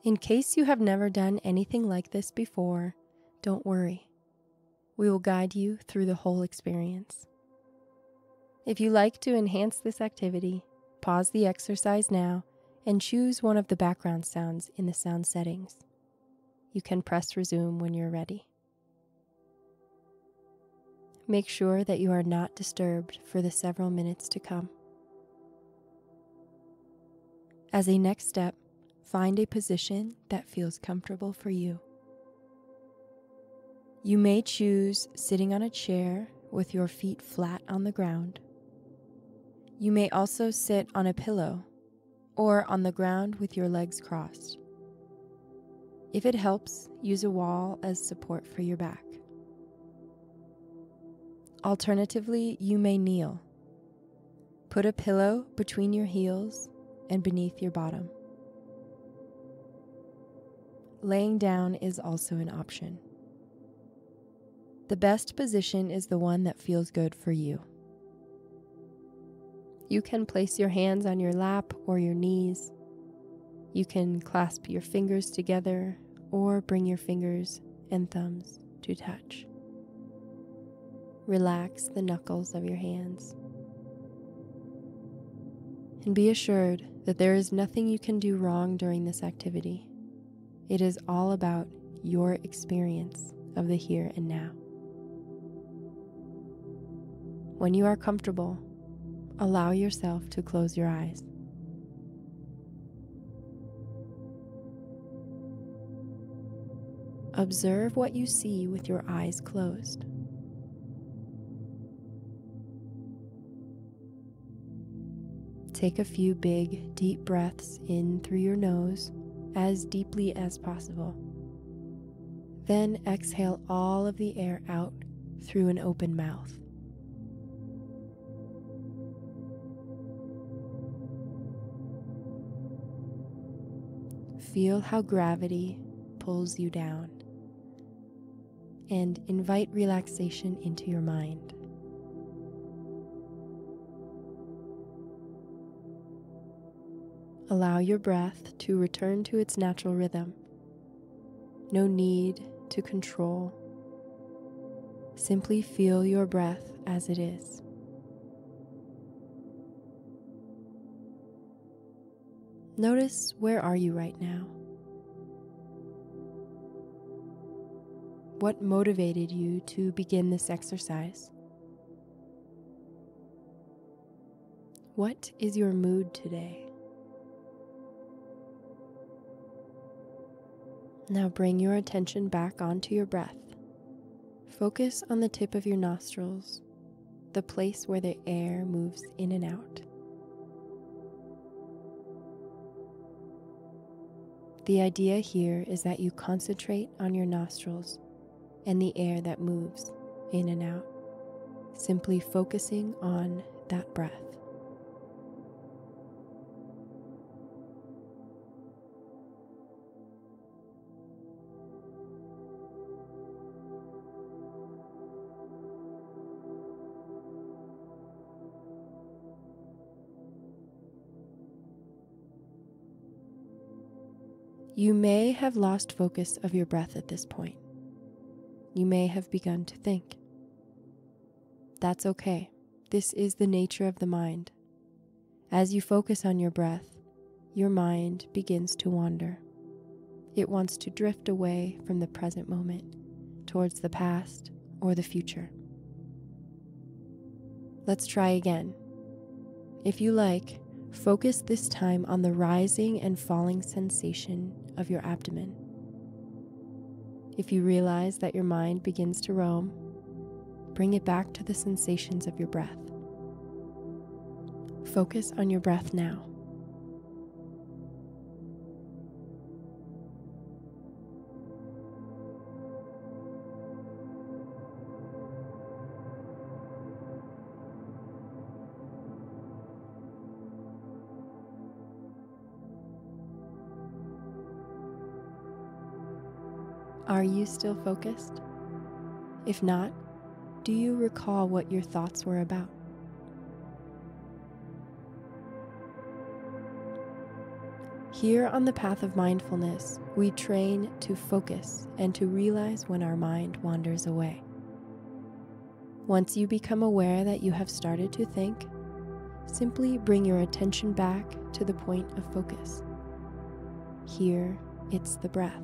In case you have never done anything like this before, don't worry. We will guide you through the whole experience. If you like to enhance this activity, pause the exercise now and choose one of the background sounds in the sound settings. You can press resume when you're ready. Make sure that you are not disturbed for the several minutes to come. As a next step, find a position that feels comfortable for you. You may choose sitting on a chair with your feet flat on the ground. You may also sit on a pillow or on the ground with your legs crossed. If it helps, use a wall as support for your back. Alternatively, you may kneel. Put a pillow between your heels and beneath your bottom. Laying down is also an option. The best position is the one that feels good for you. You can place your hands on your lap or your knees. You can clasp your fingers together or bring your fingers and thumbs to touch. Relax the knuckles of your hands. And be assured that there is nothing you can do wrong during this activity. It is all about your experience of the here and now. When you are comfortable, allow yourself to close your eyes. Observe what you see with your eyes closed. Take a few big, deep breaths in through your nose, as deeply as possible. Then exhale all of the air out through an open mouth. Feel how gravity pulls you down and invite relaxation into your mind. Allow your breath to return to its natural rhythm. No need to control. Simply feel your breath as it is. Notice, where are you right now? What motivated you to begin this exercise? What is your mood today? Now bring your attention back onto your breath. Focus on the tip of your nostrils, the place where the air moves in and out. The idea here is that you concentrate on your nostrils and the air that moves in and out, simply focusing on that breath. You may have lost focus of your breath at this point. You may have begun to think. That's okay. This is the nature of the mind. As you focus on your breath, your mind begins to wander. It wants to drift away from the present moment towards the past or the future. Let's try again. If you like, focus this time on the rising and falling sensation of your abdomen. If you realize that your mind begins to roam, bring it back to the sensations of your breath. Focus on your breath now. Are you still focused? If not, do you recall what your thoughts were about? Here on the path of mindfulness, we train to focus and to realize when our mind wanders away. Once you become aware that you have started to think, simply bring your attention back to the point of focus. Here, it's the breath.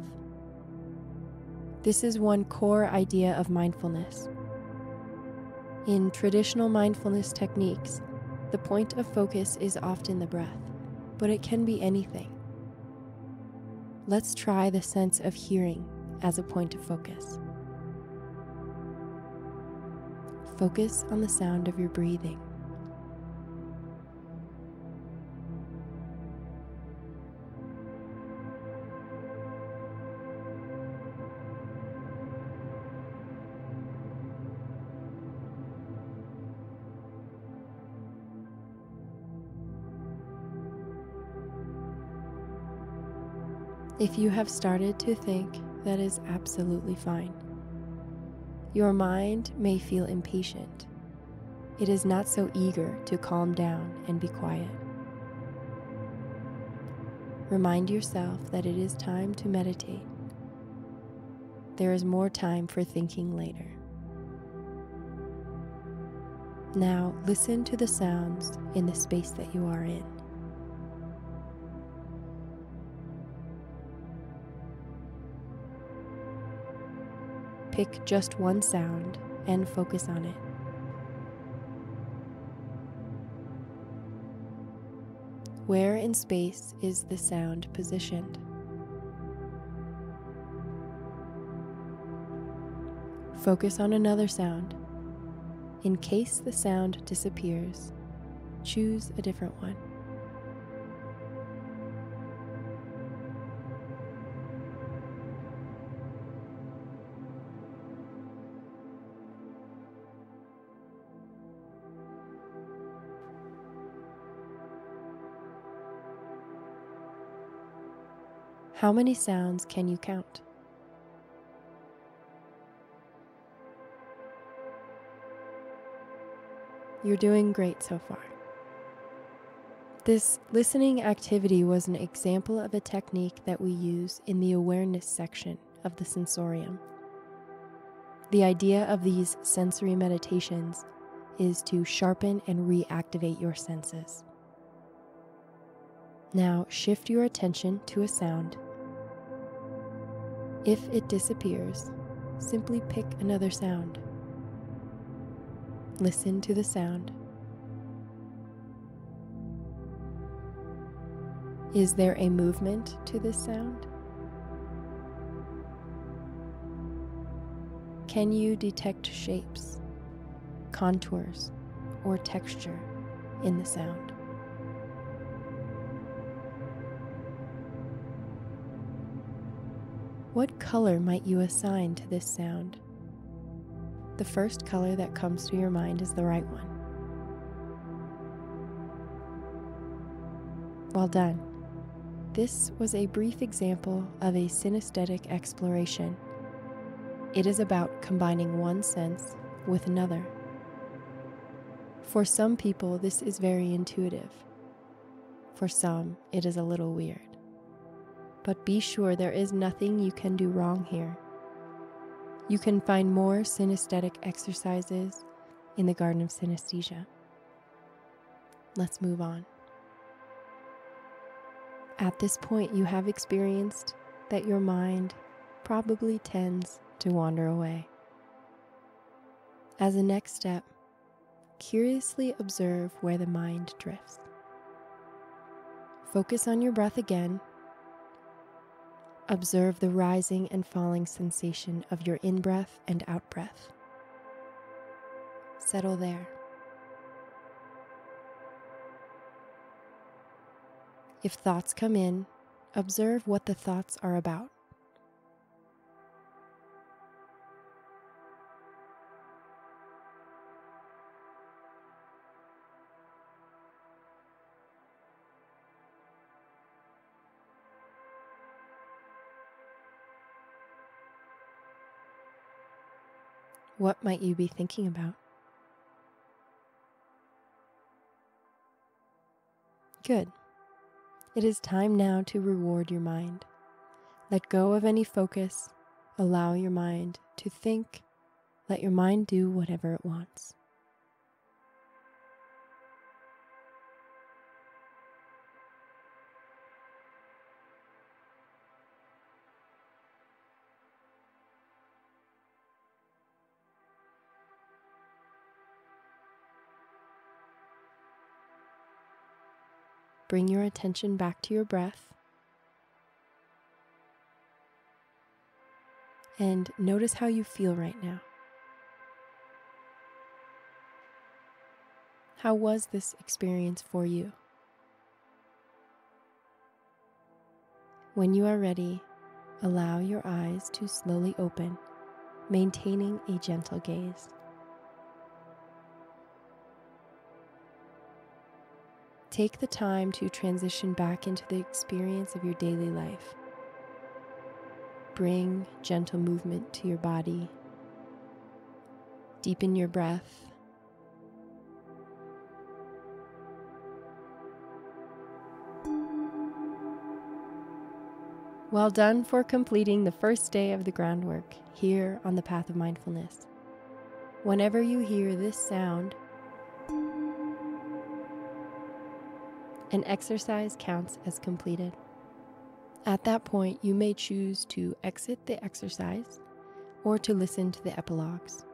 This is one core idea of mindfulness. In traditional mindfulness techniques, the point of focus is often the breath, but it can be anything. Let's try the sense of hearing as a point of focus. Focus on the sound of your breathing. If you have started to think, that is absolutely fine. Your mind may feel impatient. It is not so eager to calm down and be quiet. Remind yourself that it is time to meditate. There is more time for thinking later. Now listen to the sounds in the space that you are in. Pick just one sound and focus on it. Where in space is the sound positioned? Focus on another sound. In case the sound disappears, choose a different one. How many sounds can you count? You're doing great so far. This listening activity was an example of a technique that we use in the awareness section of the Sensorium. The idea of these sensory meditations is to sharpen and reactivate your senses. Now shift your attention to a sound. If it disappears, simply pick another sound. Listen to the sound. Is there a movement to this sound? Can you detect shapes, contours, or texture in the sound? What color might you assign to this sound? The first color that comes to your mind is the right one. Well done. This was a brief example of a synesthetic exploration. It is about combining one sense with another. For some people, this is very intuitive. For some, it is a little weird. But be sure there is nothing you can do wrong here. You can find more synesthetic exercises in the Garden of Synesthesia. Let's move on. At this point, you have experienced that your mind probably tends to wander away. As a next step, curiously observe where the mind drifts. Focus on your breath again. Observe the rising and falling sensation of your in-breath and out-breath. Settle there. If thoughts come in, observe what the thoughts are about. What might you be thinking about? Good. It is time now to reward your mind. Let go of any focus. Allow your mind to think. Let your mind do whatever it wants. Bring your attention back to your breath and notice how you feel right now. How was this experience for you? When you are ready, allow your eyes to slowly open, maintaining a gentle gaze. Take the time to transition back into the experience of your daily life. Bring gentle movement to your body. Deepen your breath. Well done for completing the first day of the groundwork here on the path of mindfulness. Whenever you hear this sound, an exercise counts as completed. At that point, you may choose to exit the exercise or to listen to the epilogues.